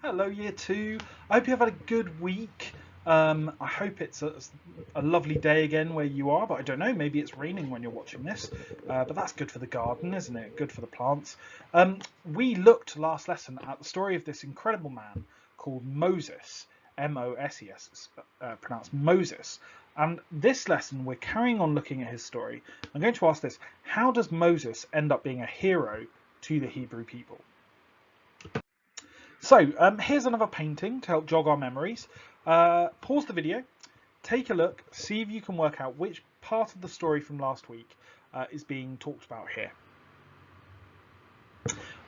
Hello, year two. I hope you've had a good week. I hope it's a lovely day again where you are, but I don't know, maybe it's raining when you're watching this. But that's good for the garden, isn't it? Good for the plants. We looked last lesson at the story of this incredible man called Moses, Moses, it's pronounced Moses. And this lesson, we're carrying on looking at his story. I'm going to ask this: how does Moses end up being a hero to the Hebrew people? So here's another painting to help jog our memories. Pause the video, take a look, see if you can work out which part of the story from last week is being talked about here.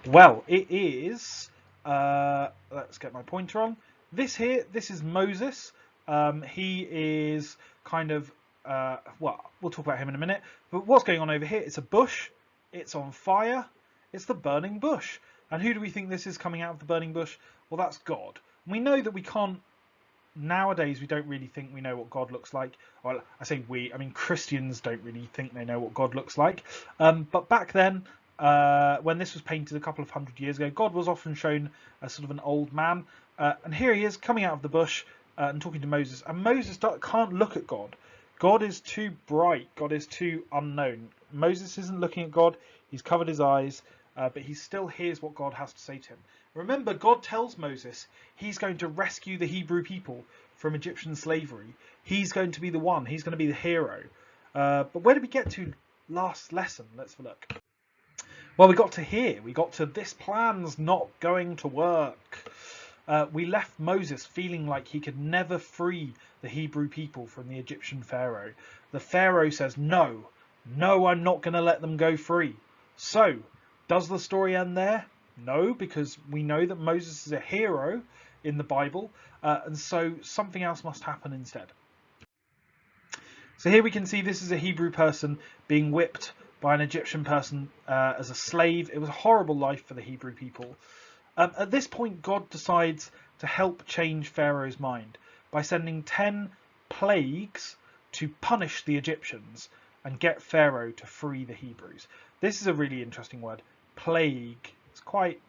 Well, it is, let's get my pointer on. This is Moses. He is kind of, well, we'll talk about him in a minute. But what's going on over here? It's a bush. It's on fire. It's the burning bush. And who do we think this is coming out of the burning bush? Well, that's God. And we know that we can't, nowadays, we don't really think we know what God looks like. Well, I say we, I mean Christians don't really think they know what God looks like. But back then, when this was painted a couple of hundred years ago, God was often shown as sort of an old man. And here he is coming out of the bush and talking to Moses. And Moses can't look at God. God is too bright. God is too unknown. Moses isn't looking at God. He's covered his eyes. But he still hears what God has to say to him. Remember, God tells Moses he's going to rescue the Hebrew people from Egyptian slavery. He's going to be the one. He's going to be the hero. But where did we get to last lesson? Let's have a look. Well, we got to here. We got to this plan's not going to work. We left Moses feeling like he could never free the Hebrew people from the Egyptian Pharaoh. The Pharaoh says, no, I'm not going to let them go free. So, does the story end there? No, because we know that Moses is a hero in the Bible, and so something else must happen instead. So here we can see this is a Hebrew person being whipped by an Egyptian person as a slave. It was a horrible life for the Hebrew people. At this point, God decides to help change Pharaoh's mind by sending 10 plagues to punish the Egyptians and get Pharaoh to free the Hebrews. This is a really interesting word. Plague. It's quite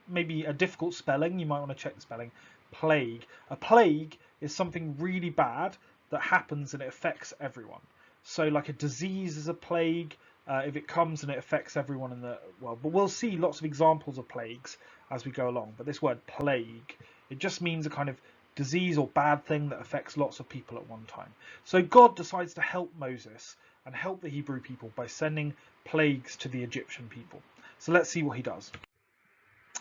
maybe a difficult spelling. You might want to check the spelling. Plague. A plague is something really bad that happens and it affects everyone. So like a disease is a plague if it comes and it affects everyone in the world. But we'll see lots of examples of plagues as we go along. But this word plague, it just means a kind of disease or bad thing that affects lots of people at one time. So God decides to help Moses and help the Hebrew people by sending plagues to the Egyptian people. So let's see what he does.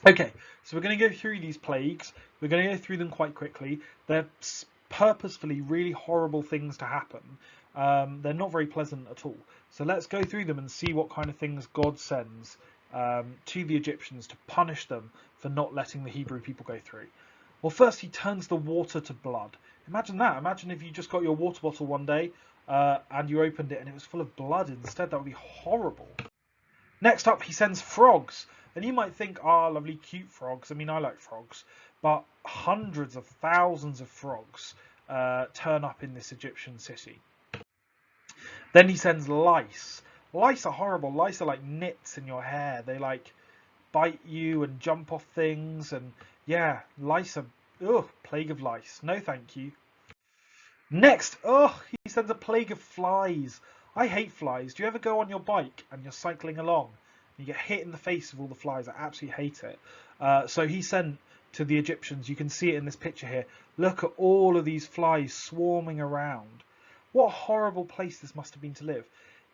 Okay, so we're going to go through these plagues. We're going to go through them quite quickly. They're purposefully really horrible things to happen. They're not very pleasant at all. So let's go through them and see what kind of things God sends to the Egyptians to punish them for not letting the Hebrew people go through. Well, first he turns the water to blood. Imagine that. Imagine if you just got your water bottle one day and you opened it and it was full of blood instead. That would be horrible. Next up, he sends frogs. And you might think, lovely cute frogs. I mean, I like frogs. But hundreds of thousands of frogs turn up in this Egyptian city. Then he sends lice. Lice are horrible. Lice are like nits in your hair. They like bite you and jump off things. And yeah, lice are, plague of lice. No, thank you. Next, he sends a plague of flies. I hate flies. Do you ever go on your bike and you're cycling along? You get hit in the face with all the flies. I absolutely hate it. So he sent to the Egyptians. You can see it in this picture here. Look at all of these flies swarming around. What a horrible place this must have been to live.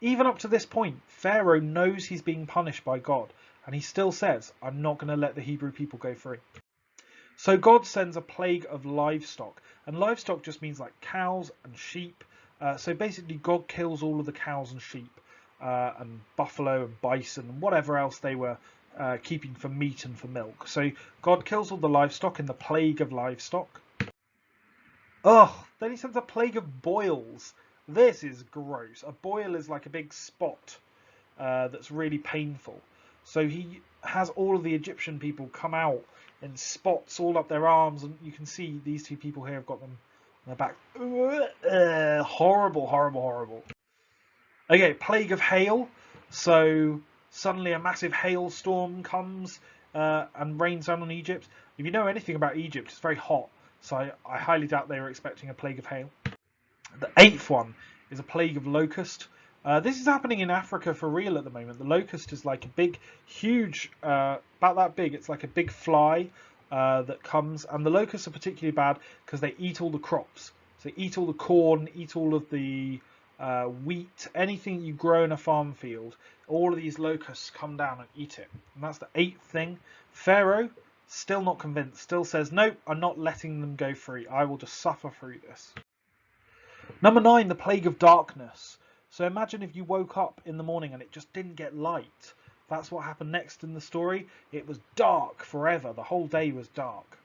Even up to this point, Pharaoh knows he's being punished by God. And he still says, I'm not going to let the Hebrew people go free. So God sends a plague of livestock. And livestock just means like cows and sheep. So basically God kills all of the cows and sheep. And buffalo and bison and whatever else they were keeping for meat and for milk. So God kills all the livestock in the plague of livestock. Then he sends a plague of boils. This is gross. A boil is like a big spot that's really painful. So he has all of the Egyptian people come out in spots all up their arms, and you can see these two people here have got them on their back. Horrible, horrible, horrible. Okay, plague of hail. So suddenly a massive hailstorm comes and rains down on Egypt. If you know anything about Egypt, it's very hot, so I highly doubt they were expecting a plague of hail. The 8th one is a plague of locust. This is happening in Africa for real at the moment. The locust is like a big, huge, about that big. It's like a big fly that comes, and the locusts are particularly bad because they eat all the crops. So they eat all the corn, eat all of the wheat, anything you grow in a farm field. All of these locusts come down and eat it. And that's the 8th thing. Pharaoh, still not convinced, still says, nope, I'm not letting them go free. I will just suffer through this. Number 9, the plague of darkness. So imagine if you woke up in the morning and it just didn't get light. That's what happened next in the story. It was dark forever. The whole day was dark.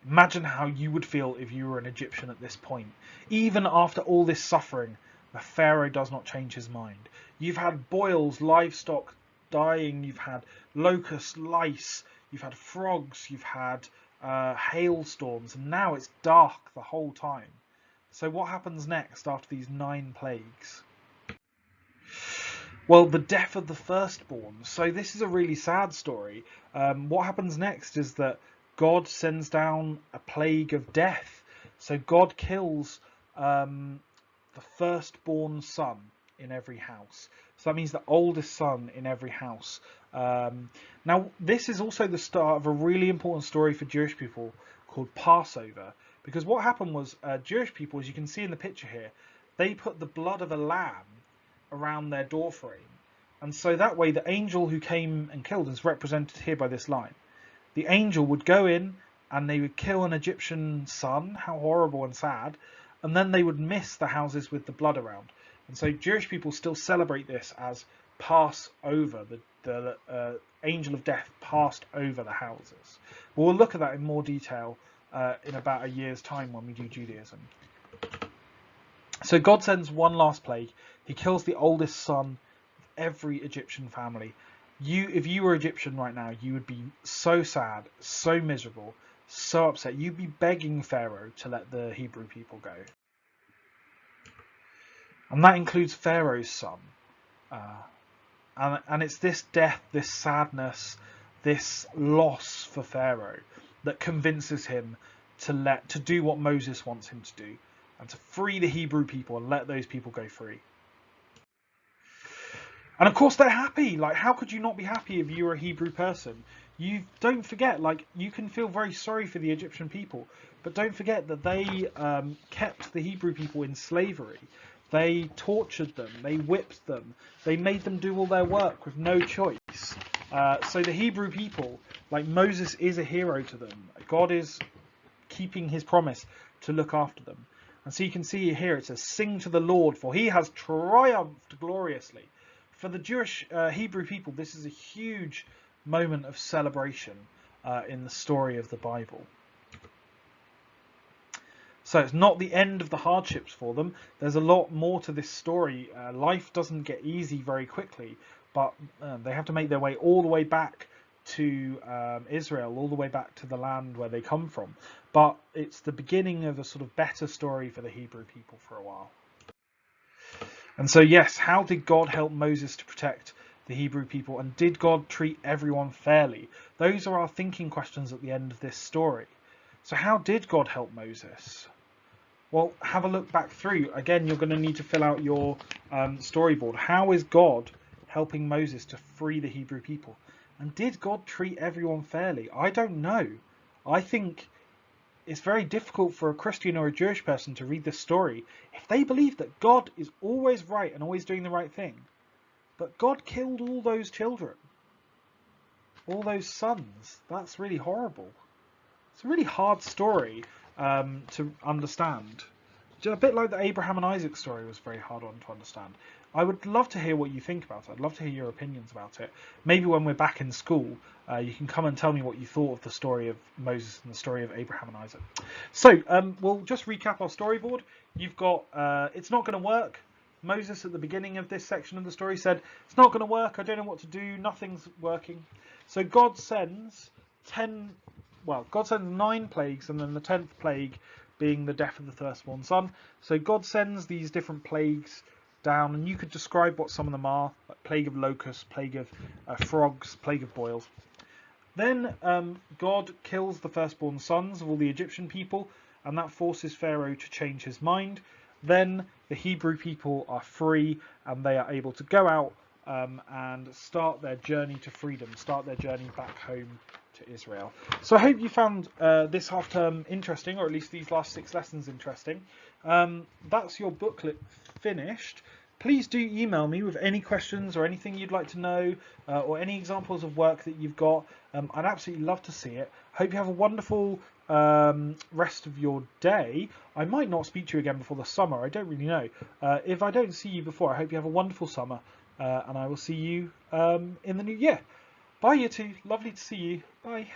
Imagine how you would feel if you were an Egyptian at this point. Even after all this suffering, the Pharaoh does not change his mind. You've had boils, livestock dying, you've had locusts, lice, you've had frogs, you've had hailstorms, and now it's dark the whole time. So what happens next after these 9 plagues? Well, the death of the firstborn. So this is a really sad story. What happens next is that God sends down a plague of death. So God kills the firstborn son in every house. So that means the oldest son in every house. Now, this is also the start of a really important story for Jewish people called Passover. Because what happened was Jewish people, as you can see in the picture here, they put the blood of a lamb around their doorframe. And so that way the angel who came and killed is represented here by this line. The angel would go in and they would kill an Egyptian son. How horrible and sad. And then they would mist the houses with the blood around. And so Jewish people still celebrate this as Passover. The angel of death passed over the houses. But we'll look at that in more detail in about a year's time when we do Judaism. So God sends one last plague. He kills the oldest son of every Egyptian family. If you were Egyptian right now, you would be so sad, so miserable, so upset. You'd be begging Pharaoh to let the Hebrew people go. And that includes Pharaoh's son. And it's this death, this sadness, this loss for Pharaoh that convinces him to do what Moses wants him to do, and to free the Hebrew people and let those people go free. And of course they're happy. Like, how could you not be happy if you were a Hebrew person? You don't forget, like, you can feel very sorry for the Egyptian people, but don't forget that they kept the Hebrew people in slavery. They tortured them, they whipped them, they made them do all their work with no choice. So the Hebrew people, like, Moses is a hero to them. God is keeping his promise to look after them. And so you can see here it says, sing to the Lord, for he has triumphed gloriously. For the Jewish Hebrew people, this is a huge moment of celebration in the story of the Bible. So it's not the end of the hardships for them. There's a lot more to this story. Life doesn't get easy very quickly, but they have to make their way all the way back to Israel, all the way back to the land where they come from. But it's the beginning of a sort of better story for the Hebrew people for a while. And so, yes, how did God help Moses to protect the Hebrew people? And did God treat everyone fairly? Those are our thinking questions at the end of this story. So how did God help Moses? Well, have a look back through. Again, you're going to need to fill out your storyboard. How is God helping Moses to free the Hebrew people? And did God treat everyone fairly? I don't know. I think it's very difficult for a Christian or a Jewish person to read this story if they believe that God is always right and always doing the right thing. But God killed all those children, all those sons. That's really horrible. It's a really hard story to understand. A bit like the Abraham and Isaac story was a very hard one to understand. I would love to hear what you think about it. I'd love to hear your opinions about it. Maybe when we're back in school, you can come and tell me what you thought of the story of Moses and the story of Abraham and Isaac. So we'll just recap our storyboard. You've got, it's not going to work. Moses at the beginning of this section of the story said, it's not going to work. I don't know what to do. Nothing's working. So God sends 9 plagues, and then the 10th plague being the death of the firstborn son. So God sends these different plagues down, and you could describe what some of them are, like plague of locusts, plague of frogs, plague of boils. Then God kills the firstborn sons of all the Egyptian people, and that forces Pharaoh to change his mind. Then the Hebrew people are free, and they are able to go out and start their journey to freedom, start their journey back home to Israel. So I hope you found this half term interesting, or at least these last 6 lessons interesting. That's your booklet finished. Please do email me with any questions or anything you'd like to know, or any examples of work that you've got. I'd absolutely love to see it. Hope you have a wonderful rest of your day. I might not speak to you again before the summer. I don't really know. If I don't see you before, I hope you have a wonderful summer, and I will see you in the new year. Bye, you two. Lovely to see you. Bye.